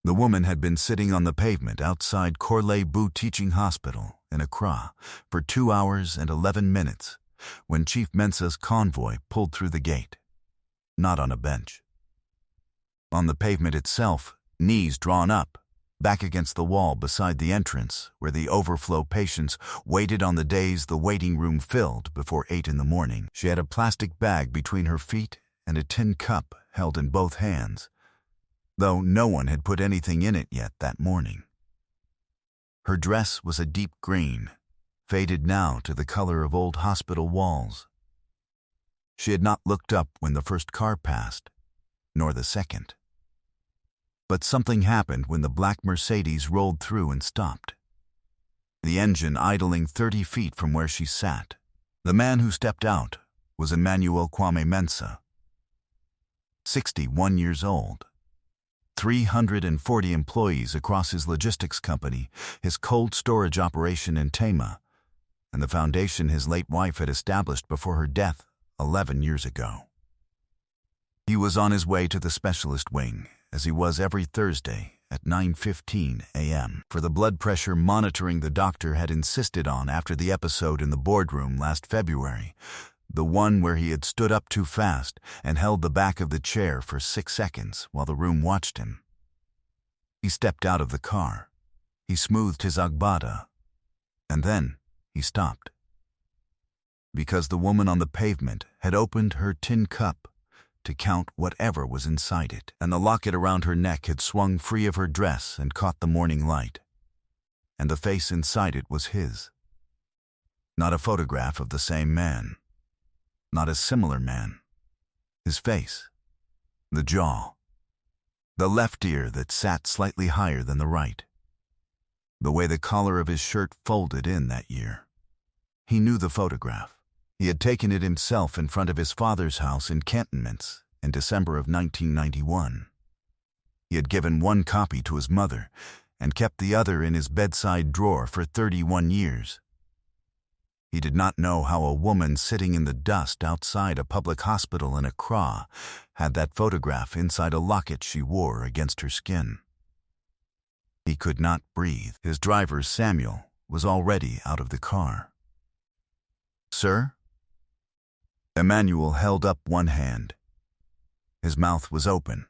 The woman had been sitting on the pavement outside Corley-Bou Teaching Hospital in Accra for 2 hours and 11 minutes when Chief Mensah's convoy pulled through the gate. Not on a bench. On the pavement itself, knees drawn up, back against the wall beside the entrance where the overflow patients waited on the days the waiting room filled before 8 in the morning. She had a plastic bag between her feet and a tin cup held in both hands, though no one had put anything in it yet that morning. Her dress was a deep green, faded now to the color of old hospital walls. She had not looked up when the first car passed, nor the second. But something happened when the black Mercedes rolled through and stopped, the engine idling 30 feet from where she sat. The man who stepped out was Emmanuel Kwame Mensah, 61 years old. 340 employees across his logistics company, his cold storage operation in Tema, and the foundation his late wife had established before her death 11 years ago. He was on his way to the specialist wing, as he was every Thursday at 9:15 a.m. for the blood pressure monitoring the doctor had insisted on after the episode in the boardroom last February, the one where he had stood up too fast and held the back of the chair for 6 seconds while the room watched him. He stepped out of the car. He smoothed his agbada, and then he stopped. Because the woman on the pavement had opened her tin cup to count whatever was inside it, and the locket around her neck had swung free of her dress and caught the morning light, and the face inside it was his. Not a photograph of the same man. Not a similar man. His face, the jaw, the left ear that sat slightly higher than the right, the way the collar of his shirt folded in that year. He knew the photograph. He had taken it himself in front of his father's house in Cantonments in December of 1991. He had given one copy to his mother and kept the other in his bedside drawer for 31 years. He did not know how a woman sitting in the dust outside a public hospital in Accra had that photograph inside a locket she wore against her skin. He could not breathe. His driver, Samuel, was already out of the car. "Sir?" Emmanuel held up one hand. His mouth was open.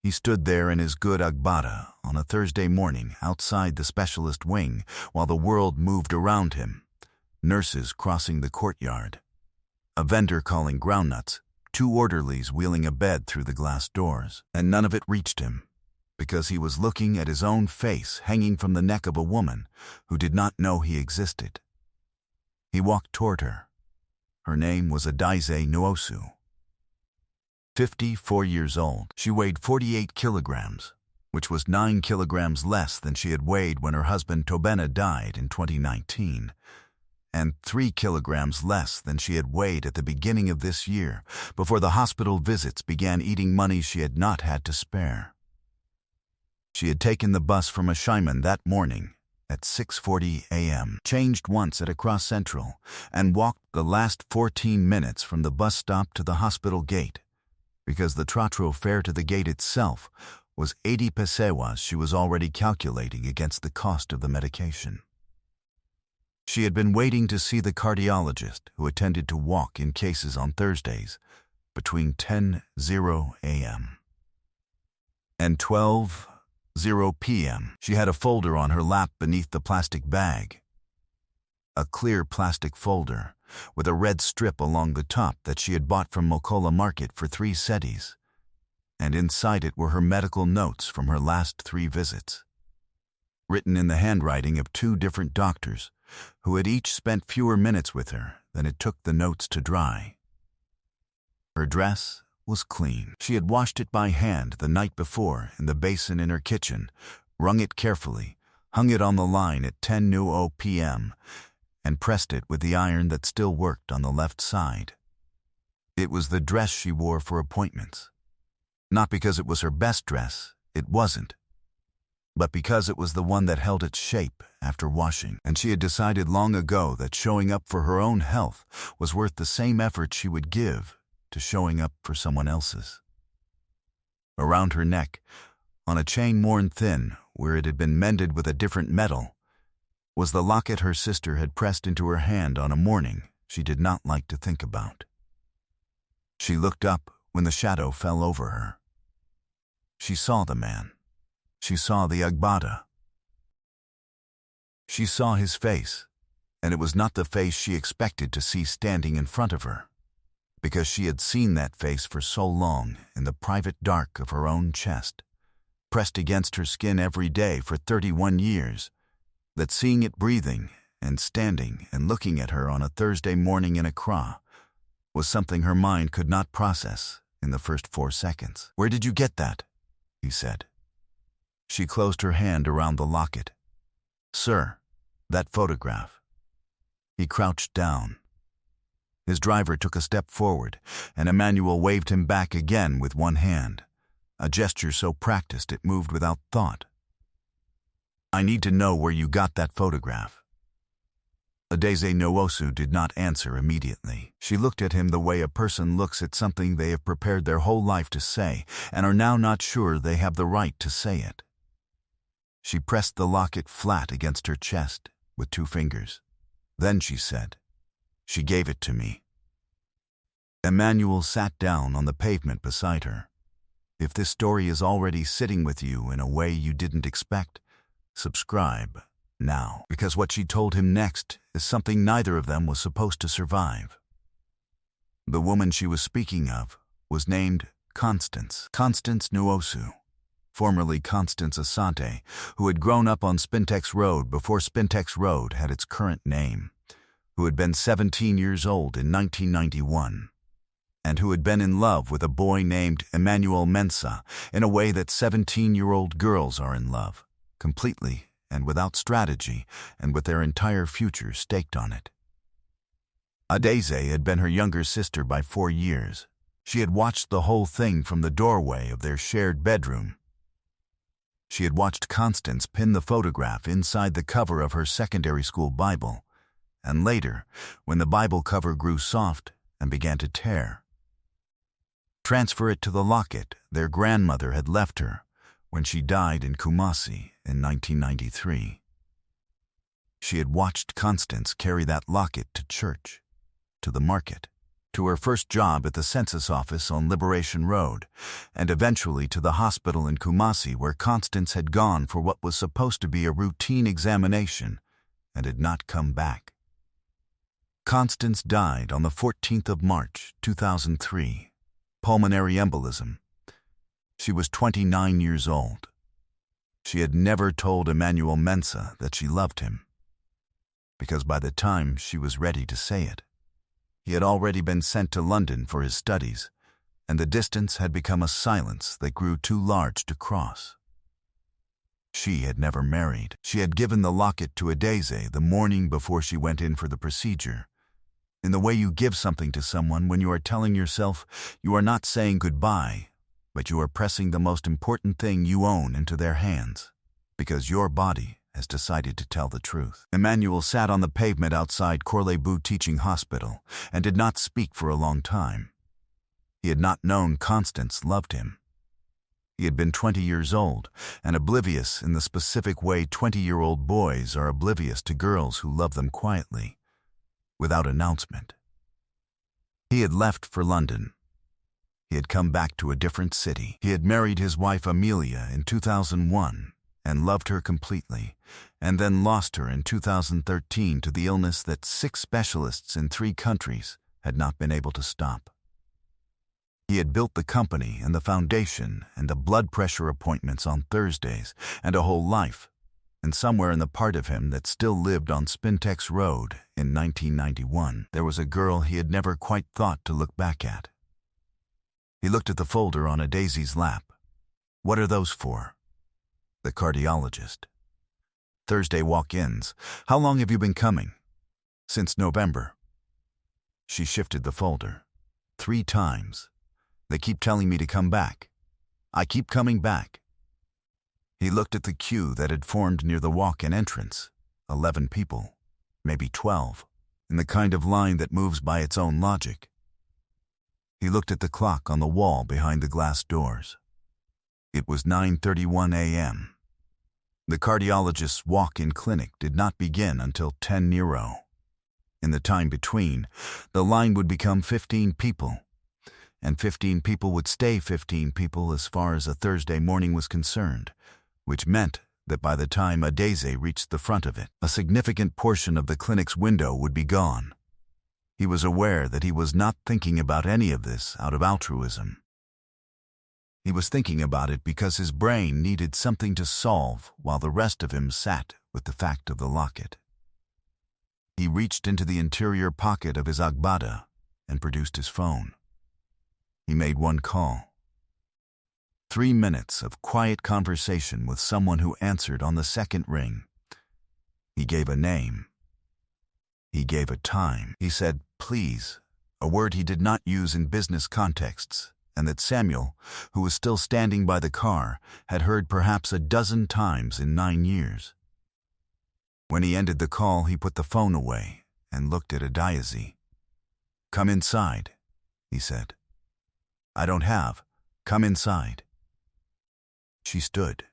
He stood there in his good agbada on a Thursday morning outside the specialist wing while the world moved around him. Nurses crossing the courtyard, a vendor calling groundnuts, 2 orderlies wheeling a bed through the glass doors, and none of it reached him, because he was looking at his own face hanging from the neck of a woman who did not know he existed. He walked toward her. Her name was Adaize Nwosu. 54 years old, she weighed 48 kilograms, which was 9 kilograms less than she had weighed when her husband Tobena died in 2019. And 3 kilograms less than she had weighed at the beginning of this year, before the hospital visits began eating money she had not had to spare. She had taken the bus from Ashaiman that morning at 6:40 a.m., changed once at Accra Central, and walked the last 14 minutes from the bus stop to the hospital gate, because the trotro fare to the gate itself was 80 pesewas she was already calculating against the cost of the medication. She had been waiting to see the cardiologist who attended to walk-in cases on Thursdays between 10:00 a.m. and 12:00 p.m. She had a folder on her lap beneath the plastic bag. A clear plastic folder with a red strip along the top that she had bought from Mokola Market for 3 cedis, and inside it were her medical notes from her last 3 visits, written in the handwriting of 2 different doctors who had each spent fewer minutes with her than it took the notes to dry. Her dress was clean. She had washed it by hand the night before in the basin in her kitchen, wrung it carefully, hung it on the line at 10:00 p.m., and pressed it with the iron that still worked on the left side. It was the dress she wore for appointments. Not because it was her best dress, it wasn't, but because it was the one that held its shape after washing, and she had decided long ago that showing up for her own health was worth the same effort she would give to showing up for someone else's. Around her neck, On a chain worn thin, where it had been mended with a different metal, was the locket her sister had pressed into her hand on a morning she did not like to think about. She looked up when the shadow fell over her. She saw the man. She saw the Agbada. She saw his face, and it was not the face she expected to see standing in front of her, because she had seen that face for so long in the private dark of her own chest, pressed against her skin every day for 31 years, that seeing it breathing and standing and looking at her on a Thursday morning in Accra was something her mind could not process in the first 4 seconds. "Where did you get that?" he said. She closed her hand around the locket. "Sir, that photograph." He crouched down. His driver took a step forward, and Emmanuel waved him back again with one hand, a gesture so practiced it moved without thought. "I need to know where you got that photograph." Adeze Nwosu did not answer immediately. She looked at him the way a person looks at something they have prepared their whole life to say and are now not sure they have the right to say it. She pressed the locket flat against her chest with 2 fingers. Then she said, "She gave it to me." Emmanuel sat down on the pavement beside her. If this story is already sitting with you in a way you didn't expect, subscribe now, because what she told him next is something neither of them was supposed to survive. The woman she was speaking of was named Constance Nwosu, formerly Constance Asante, who had grown up on Spintex Road before Spintex Road had its current name, who had been 17 years old in 1991, and who had been in love with a boy named Emmanuel Mensah in a way that 17-year-old girls are in love, completely and without strategy, and with their entire future staked on it. Adeze had been her younger sister by 4 years. She had watched the whole thing from the doorway of their shared bedroom. She had watched Constance pin the photograph inside the cover of her secondary school Bible, and later, when the Bible cover grew soft and began to tear, transfer it to the locket their grandmother had left her when she died in Kumasi in 1993. She had watched Constance carry that locket to church, to the market, to her first job at the census office on Liberation Road, and eventually to the hospital in Kumasi where Constance had gone for what was supposed to be a routine examination and had not come back. Constance died on the 14th of March, 2003, pulmonary embolism. She was 29 years old. She had never told Emmanuel Mensah that she loved him, because by the time she was ready to say it, he had already been sent to London for his studies, and the distance had become a silence that grew too large to cross. She had never married. She had given the locket to Adeze the morning before she went in for the procedure, in the way you give something to someone when you are telling yourself you are not saying goodbye, but you are pressing the most important thing you own into their hands, because your body has decided to tell the truth. Emmanuel sat on the pavement outside Korlebu Teaching Hospital and did not speak for a long time. He had not known Constance loved him. He had been 20 years old and oblivious in the specific way 20-year-old boys are oblivious to girls who love them quietly, without announcement. He had left for London. He had come back to a different city. He had married his wife Amelia in 2001 and loved her completely, and then lost her in 2013 to the illness that 6 specialists in 3 countries had not been able to stop. He had built the company and the foundation and the blood pressure appointments on Thursdays and a whole life, and somewhere in the part of him that still lived on Spintex Road in 1991, there was a girl he had never quite thought to look back at. He looked at the folder on Adeze's lap. "What are those for?" "The cardiologist." "Thursday walk-ins. How long have you been coming?" "Since November." She shifted the folder. 3 times. "They keep telling me to come back. I keep coming back." He looked at the queue that had formed near the walk-in entrance. 11 people, maybe 12, in the kind of line that moves by its own logic. He looked at the clock on the wall behind the glass doors. It was 9:31 a.m. The cardiologist's walk-in clinic did not begin until 10 Nero. In the time between, the line would become 15 people, and 15 people would stay 15 people as far as a Thursday morning was concerned, which meant that by the time Adeze reached the front of it, a significant portion of the clinic's window would be gone. He was aware that he was not thinking about any of this out of altruism. He was thinking about it because his brain needed something to solve while the rest of him sat with the fact of the locket. He reached into the interior pocket of his agbada and produced his phone. He made one call. 3 minutes of quiet conversation with someone who answered on the second ring. He gave a name. He gave a time. He said, "Please," a word he did not use in business contexts, and that Samuel, who was still standing by the car, had heard perhaps a dozen times in 9 years. When he ended the call, he put the phone away and looked at Adeze. "Come inside," he said. "I don't have. Come inside." She stood.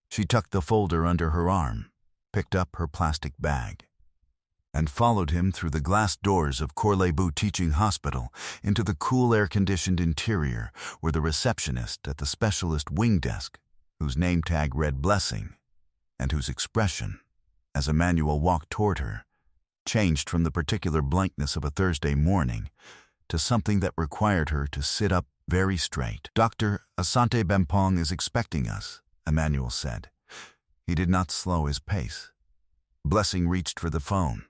She tucked the folder under her arm, picked up her plastic bag, and followed him through the glass doors of Corlebu Teaching Hospital into the cool air-conditioned interior where the receptionist at the specialist wing desk, whose name tag read Blessing, and whose expression, as Emmanuel walked toward her, changed from the particular blankness of a Thursday morning to something that required her to sit up very straight. "Dr. Asante Bempong is expecting us," Emmanuel said. He did not slow his pace. Blessing reached for the phone.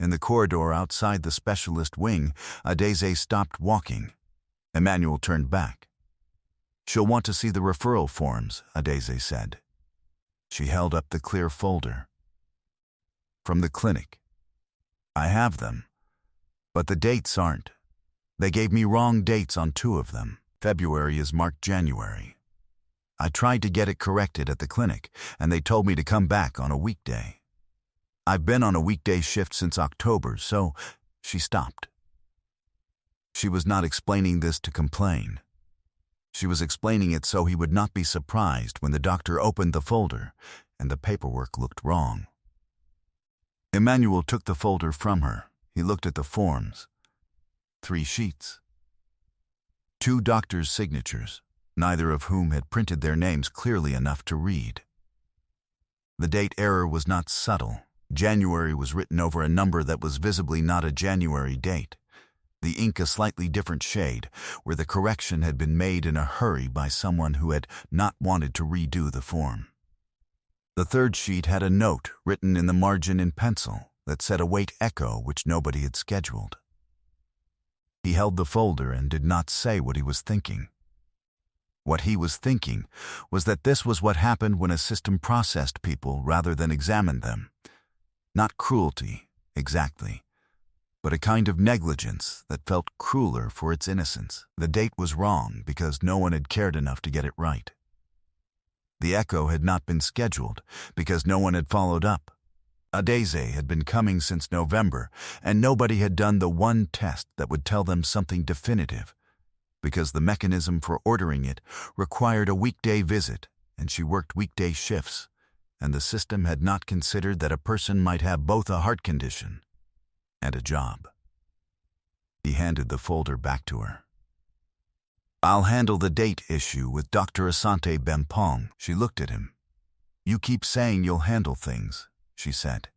In the corridor outside the specialist wing, Adeze stopped walking. Emmanuel turned back. "She'll want to see the referral forms," Adeze said. She held up the clear folder. "From the clinic. I have them, but the dates aren't. They gave me wrong dates on 2 of them. February is marked January. I tried to get it corrected at the clinic, and they told me to come back on a weekday. I've been on a weekday shift since October, so..." She stopped. She was not explaining this to complain. She was explaining it so he would not be surprised when the doctor opened the folder and the paperwork looked wrong. Emmanuel took the folder from her. He looked at the forms. 3 sheets. 2 doctors' signatures, neither of whom had printed their names clearly enough to read. The date error was not subtle. January was written over a number that was visibly not a January date, the ink a slightly different shade, where the correction had been made in a hurry by someone who had not wanted to redo the form. The 3rd sheet had a note written in the margin in pencil that said await echo, which nobody had scheduled. He held the folder and did not say what he was thinking. What he was thinking was that this was what happened when a system processed people rather than examined them. Not cruelty, exactly, but a kind of negligence that felt crueler for its innocence. The date was wrong because no one had cared enough to get it right. The echo had not been scheduled because no one had followed up. Adeze had been coming since November, and nobody had done the one test that would tell them something definitive, because the mechanism for ordering it required a weekday visit, and she worked weekday shifts, and the system had not considered that a person might have both a heart condition and a job. He handed the folder back to her. "I'll handle the date issue with Dr. Asante Bempong." She looked at him. "You keep saying you'll handle things," she said.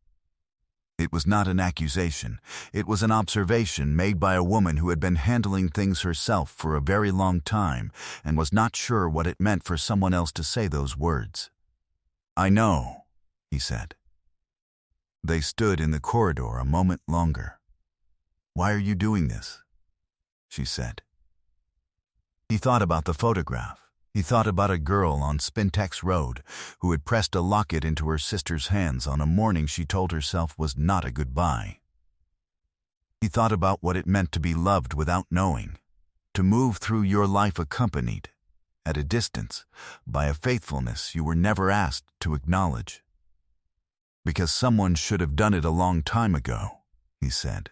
It was not an accusation. It was an observation made by a woman who had been handling things herself for a very long time and was not sure what it meant for someone else to say those words. "I know," he said. They stood in the corridor a moment longer. "Why are you doing this?" she said. He thought about the photograph. He thought about a girl on Spintex Road who had pressed a locket into her sister's hands on a morning she told herself was not a goodbye. He thought about what it meant to be loved without knowing, to move through your life accompanied, at a distance, by a faithfulness you were never asked to acknowledge. "Because someone should have done it a long time ago," he said.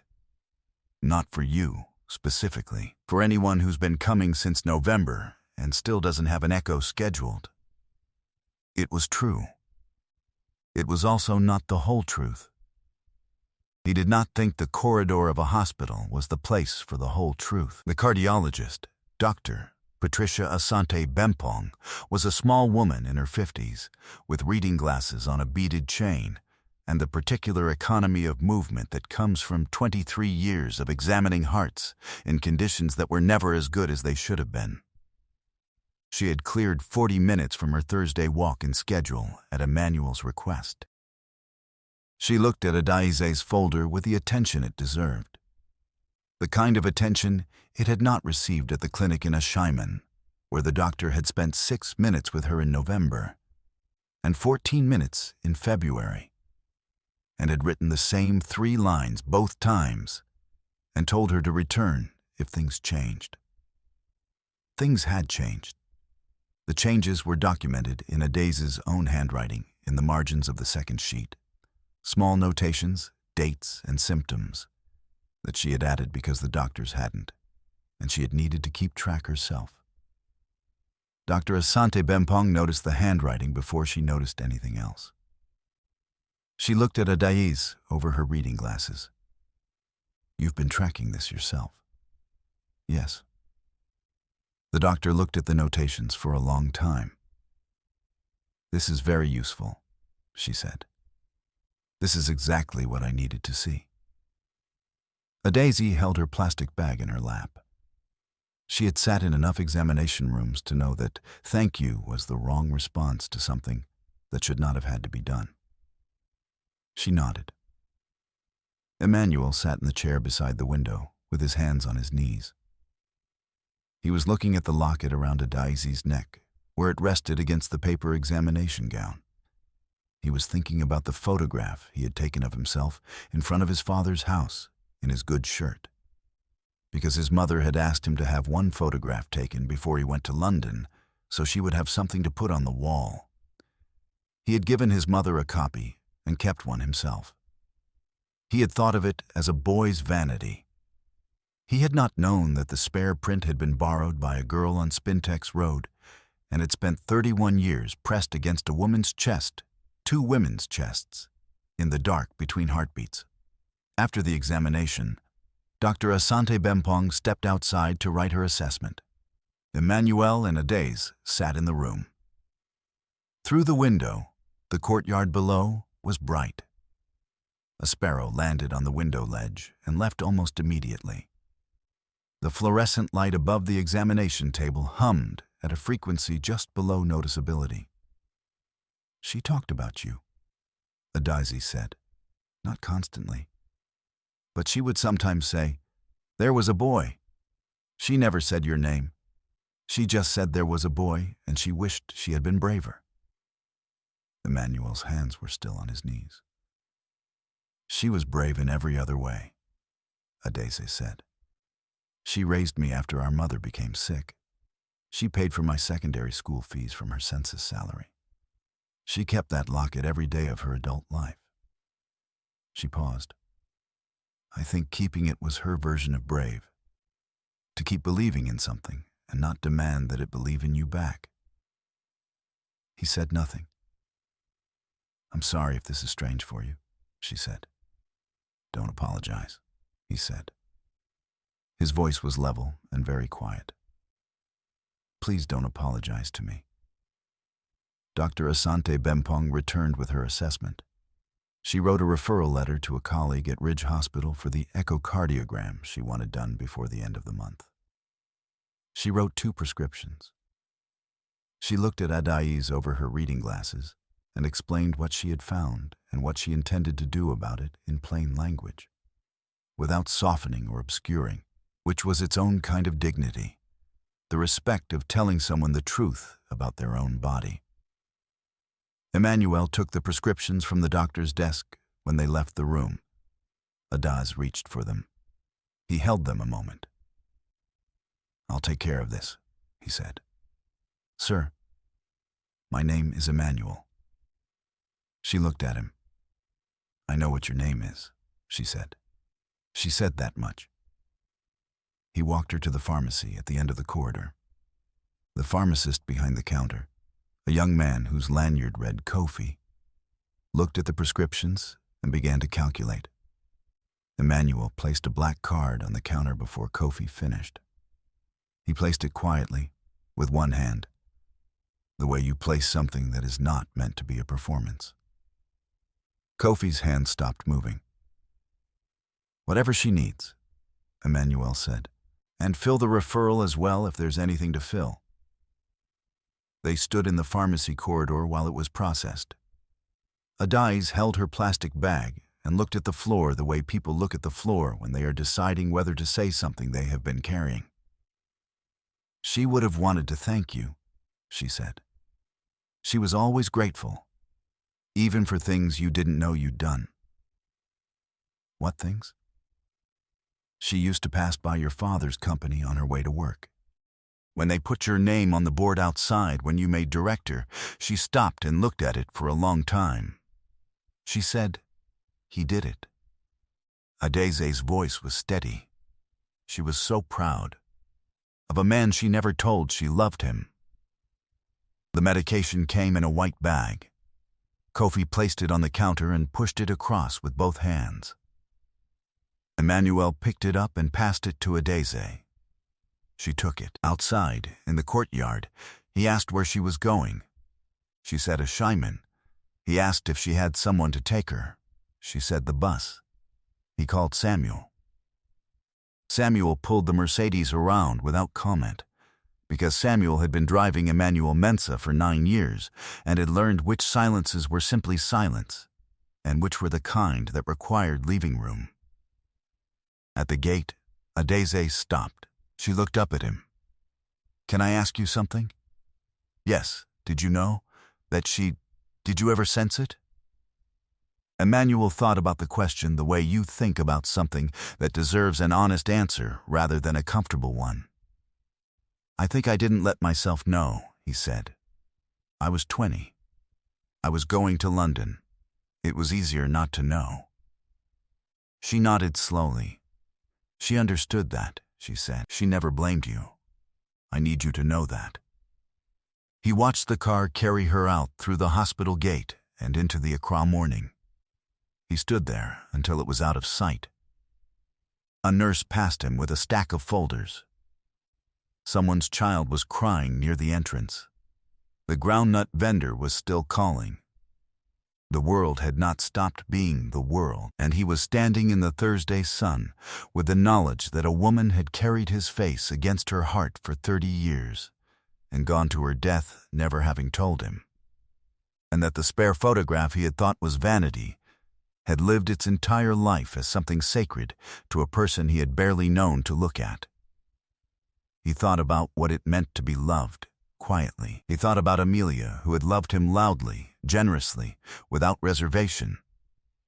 "Not for you, specifically. For anyone who's been coming since November and still doesn't have an echo scheduled. It was true. It was also not the whole truth. He did not think the corridor of a hospital was the place for the whole truth. The cardiologist, Dr. Patricia Asante Bempong, was a small woman in her 50s, with reading glasses on a beaded chain, and the particular economy of movement that comes from 23 years of examining hearts in conditions that were never as good as they should have been. She had cleared 40 minutes from her Thursday walk-in schedule at Emmanuel's request. She looked at Adaize's folder with the attention it deserved. The kind of attention it had not received at the clinic in Ashaiman, where the doctor had spent 6 minutes with her in November and 14 minutes in February, and had written the same 3 lines both times and told her to return if things changed. Things had changed. The changes were documented in Adaize's own handwriting in the margins of the second sheet. Small notations, dates, and symptoms that she had added because the doctors hadn't, and she had needed to keep track herself. Dr. Asante Bempong noticed the handwriting before she noticed anything else. She looked at Adaize over her reading glasses. "You've been tracking this yourself?" "Yes." The doctor looked at the notations for a long time. "This is very useful," she said. "This is exactly what I needed to see." Adaize held her plastic bag in her lap. She had sat in enough examination rooms to know that thank you was the wrong response to something that should not have had to be done. She nodded. Emmanuel sat in the chair beside the window with his hands on his knees. He was looking at the locket around Adaize's neck, where it rested against the paper examination gown. He was thinking about the photograph he had taken of himself in front of his father's house in his good shirt, because his mother had asked him to have one photograph taken before he went to London so she would have something to put on the wall. He had given his mother a copy and kept one himself. He had thought of it as a boy's vanity. He had not known that the spare print had been borrowed by a girl on Spintex Road and had spent 31 years pressed against a woman's chest, 2 women's chests, in the dark between heartbeats. After the examination, Dr. Asante Bempong stepped outside to write her assessment. Emmanuel and Adaize sat in the room. Through the window, the courtyard below was bright. A sparrow landed on the window ledge and left almost immediately. The fluorescent light above the examination table hummed at a frequency just below noticeability. "She talked about you," Adaize said. "Not constantly. But she would sometimes say, 'There was a boy.' She never said your name. She just said there was a boy, and she wished she had been braver." Emmanuel's hands were still on his knees. "She was brave in every other way," Adaize said. "She raised me after our mother became sick. She paid for my secondary school fees from her census salary. She kept that locket every day of her adult life." She paused. "I think keeping it was her version of brave. To keep believing in something and not demand that it believe in you back." He said nothing. "I'm sorry if this is strange for you," she said. "Don't apologize," he said. His voice was level and very quiet. "Please don't apologize to me." Dr. Asante Bempong returned with her assessment. She wrote a referral letter to a colleague at Ridge Hospital for the echocardiogram she wanted done before the end of the month. She wrote 2 prescriptions. She looked at Adaize over her reading glasses and explained what she had found and what she intended to do about it in plain language, without softening or obscuring, which was its own kind of dignity, the respect of telling someone the truth about their own body. Emmanuel took the prescriptions from the doctor's desk when they left the room. Adaize reached for them. He held them a moment. "I'll take care of this," he said. "Sir, my name is Emmanuel." She looked at him. "I know what your name is," she said. She said that much. He walked her to the pharmacy at the end of the corridor. The pharmacist behind the counter, a young man whose lanyard read Kofi, looked at the prescriptions and began to calculate. Emmanuel placed a black card on the counter before Kofi finished. He placed it quietly, with one hand, the way you place something that is not meant to be a performance. Kofi's hand stopped moving. "Whatever she needs," Emmanuel said, "and fill the referral as well if there's anything to fill." They stood in the pharmacy corridor while it was processed. Adais held her plastic bag and looked at the floor the way people look at the floor when they are deciding whether to say something they have been carrying. "She would have wanted to thank you," she said. "She was always grateful, even for things you didn't know you'd done." "What things?" "She used to pass by your father's company on her way to work. When they put your name on the board outside when you made director, she stopped and looked at it for a long time. She said, 'He did it.'" Adaise's voice was steady. She was so proud of a man she never told she loved him. The medication came in a white bag. Kofi placed it on the counter and pushed it across with both hands. Emmanuel picked it up and passed it to Adaise. She took it. Outside, in the courtyard, he asked where she was going. She said a Shyman. He asked if she had someone to take her. She said the bus. He called Samuel. Samuel pulled the Mercedes around without comment, because Samuel had been driving Emmanuel Mensa for 9 years and had learned which silences were simply silence and which were the kind that required leaving room. At the gate, Adaise stopped. She looked up at him. "Can I ask you something?" "Yes. Did you know that did you ever sense it?" Emmanuel thought about the question the way you think about something that deserves an honest answer rather than a comfortable one. "I think I didn't let myself know," he said. "I was 20. I was going to London. It was easier not to know." She nodded slowly. "She understood that," she said. "She never blamed you. I need you to know that." He watched the car carry her out through the hospital gate and into the Accra morning. He stood there until it was out of sight. A nurse passed him with a stack of folders. Someone's child was crying near the entrance. The groundnut vendor was still calling. The world had not stopped being the world, and he was standing in the Thursday sun with the knowledge that a woman had carried his face against her heart for 30 years and gone to her death never having told him, and that the spare photograph he had thought was vanity had lived its entire life as something sacred to a person he had barely known to look at. He thought about what it meant to be loved, quietly. He thought about Amelia, who had loved him loudly, generously, without reservation,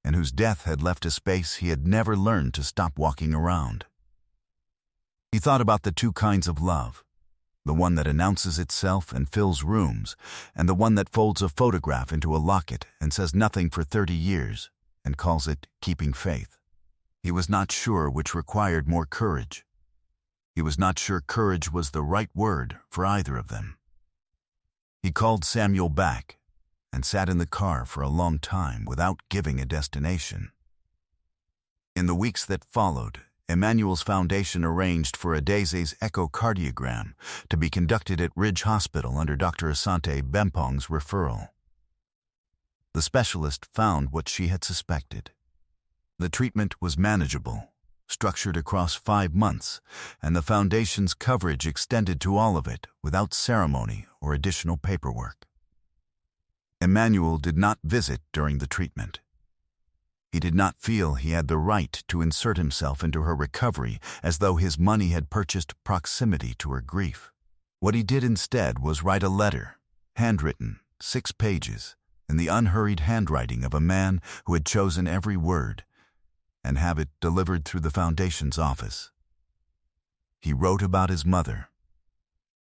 and whose death had left a space he had never learned to stop walking around. He thought about the two kinds of love, the one that announces itself and fills rooms, and the one that folds a photograph into a locket and says nothing for 30 years and calls it keeping faith. He was not sure which required more courage. He was not sure courage was the right word for either of them. He called Samuel back and sat in the car for a long time without giving a destination. In the weeks that followed, Emmanuel's foundation arranged for Adaise's echocardiogram to be conducted at Ridge Hospital under Dr. Asante Bempong's referral. The specialist found what she had suspected. The treatment was manageable, structured across 5 months, and the foundation's coverage extended to all of it without ceremony or additional paperwork. Emmanuel did not visit during the treatment. He did not feel he had the right to insert himself into her recovery as though his money had purchased proximity to her grief. What he did instead was write a letter, handwritten, 6 pages, in the unhurried handwriting of a man who had chosen every word, and have it delivered through the foundation's office. He wrote about his mother.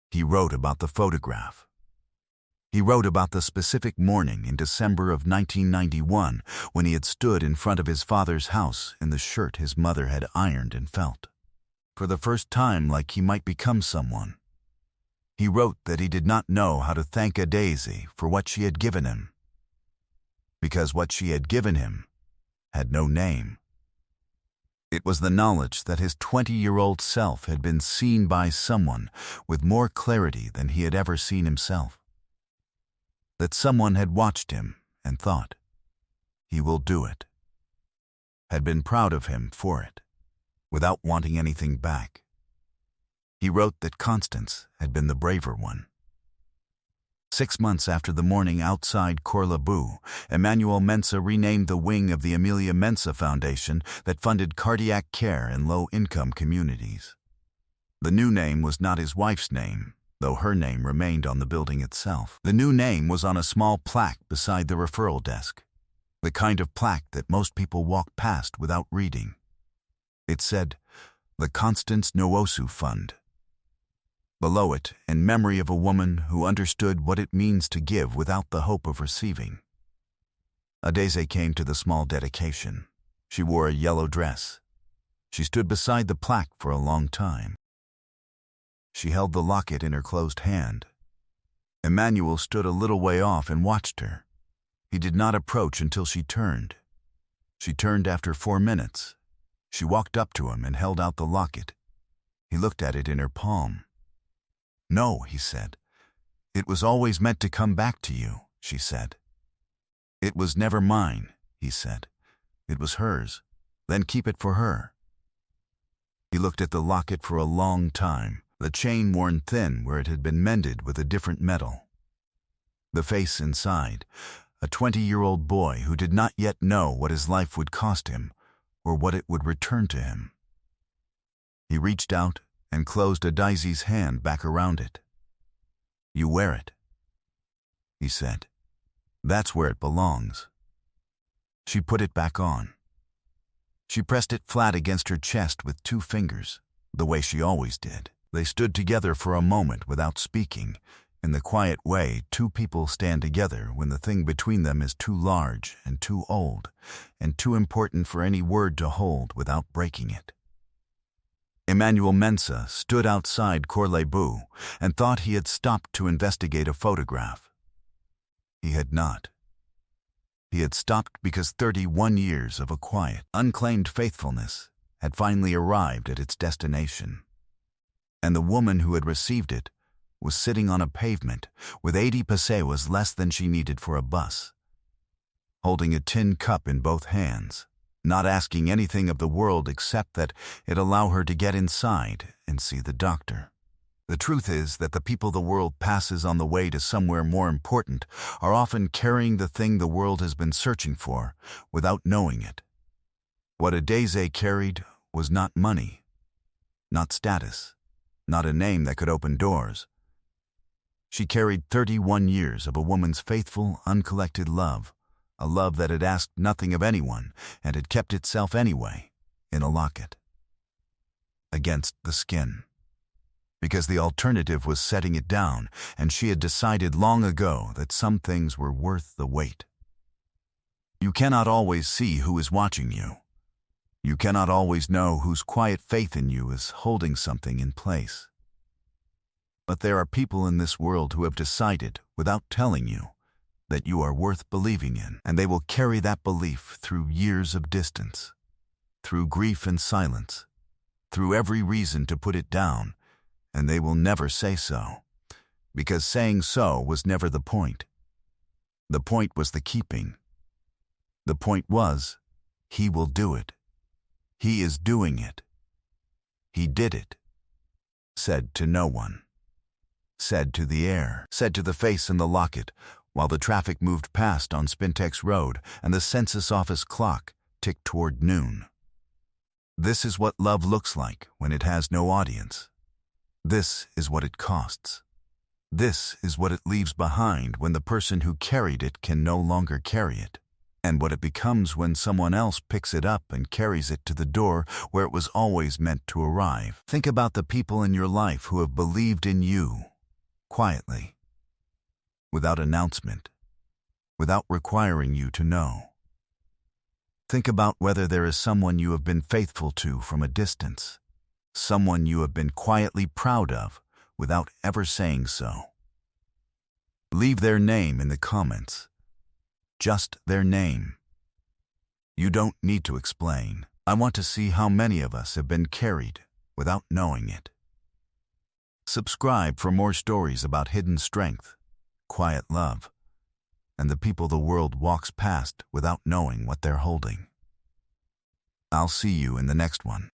He wrote about the photograph. He wrote about the specific morning in December of 1991 when he had stood in front of his father's house in the shirt his mother had ironed and felt, for the first time like he might become someone. He wrote that he did not know how to thank a daisy for what she had given him, because what she had given him had no name. It was the knowledge that his 20-year-old self had been seen by someone with more clarity than he had ever seen himself. That someone had watched him and thought, "He will do it," had been proud of him for it, without wanting anything back. He wrote that Constance had been the braver one. 6 months after the morning outside Corlebu, Emmanuel Mensah renamed the wing of the Amelia Mensah Foundation that funded cardiac care in low-income communities. The new name was not his wife's name, though her name remained on the building itself. The new name was on a small plaque beside the referral desk, the kind of plaque that most people walk past without reading. It said, "The Constance Nwosu Fund." Below it, in memory of a woman who understood what it means to give without the hope of receiving. Adeze came to the small dedication. She wore a yellow dress. She stood beside the plaque for a long time. She held the locket in her closed hand. Emmanuel stood a little way off and watched her. He did not approach until she turned. She turned after 4 minutes. She walked up to him and held out the locket. He looked at it in her palm. "No," he said. "It was always meant to come back to you," she said. "It was never mine," he said. "It was hers. Then keep it for her." He looked at the locket for a long time, the chain worn thin where it had been mended with a different metal. The face inside, a 20-year-old boy who did not yet know what his life would cost him or what it would return to him. He reached out and closed Adeze's hand back around it. "You wear it," he said. "That's where it belongs." She put it back on. She pressed it flat against her chest with 2 fingers, the way she always did. They stood together for a moment without speaking, in the quiet way 2 people stand together when the thing between them is too large and too old and too important for any word to hold without breaking it. Emmanuel Mensah stood outside Corlebu and thought he had stopped to investigate a photograph. He had not. He had stopped because 31 years of a quiet, unclaimed faithfulness had finally arrived at its destination. And the woman who had received it was sitting on a pavement with 80 pesewas less than she needed for a bus, holding a tin cup in both hands, not asking anything of the world except that it allow her to get inside and see the doctor. The truth is that the people the world passes on the way to somewhere more important are often carrying the thing the world has been searching for without knowing it. What Adeze carried was not money, not status, not a name that could open doors. She carried 31 years of a woman's faithful, uncollected love, a love that had asked nothing of anyone and had kept itself anyway, in a locket. Against the skin. Because the alternative was setting it down, and she had decided long ago that some things were worth the wait. You cannot always see who is watching you. You cannot always know whose quiet faith in you is holding something in place. But there are people in this world who have decided, without telling you, that you are worth believing in, and they will carry that belief through years of distance, through grief and silence, through every reason to put it down, and they will never say so, because saying so was never the point. The point was the keeping. The point was, he will do it. He is doing it. He did it. Said to no one. Said to the air. Said to the face in the locket, while the traffic moved past on Spintex Road and the census office clock ticked toward noon. This is what love looks like when it has no audience. This is what it costs. This is what it leaves behind when the person who carried it can no longer carry it, and what it becomes when someone else picks it up and carries it to the door where it was always meant to arrive. Think about the people in your life who have believed in you, quietly, without announcement, without requiring you to know. Think about whether there is someone you have been faithful to from a distance, someone you have been quietly proud of without ever saying so. Leave their name in the comments. Just their name. You don't need to explain. I want to see how many of us have been carried without knowing it. Subscribe for more stories about hidden strength, quiet love, and the people the world walks past without knowing what they're holding. I'll see you in the next one.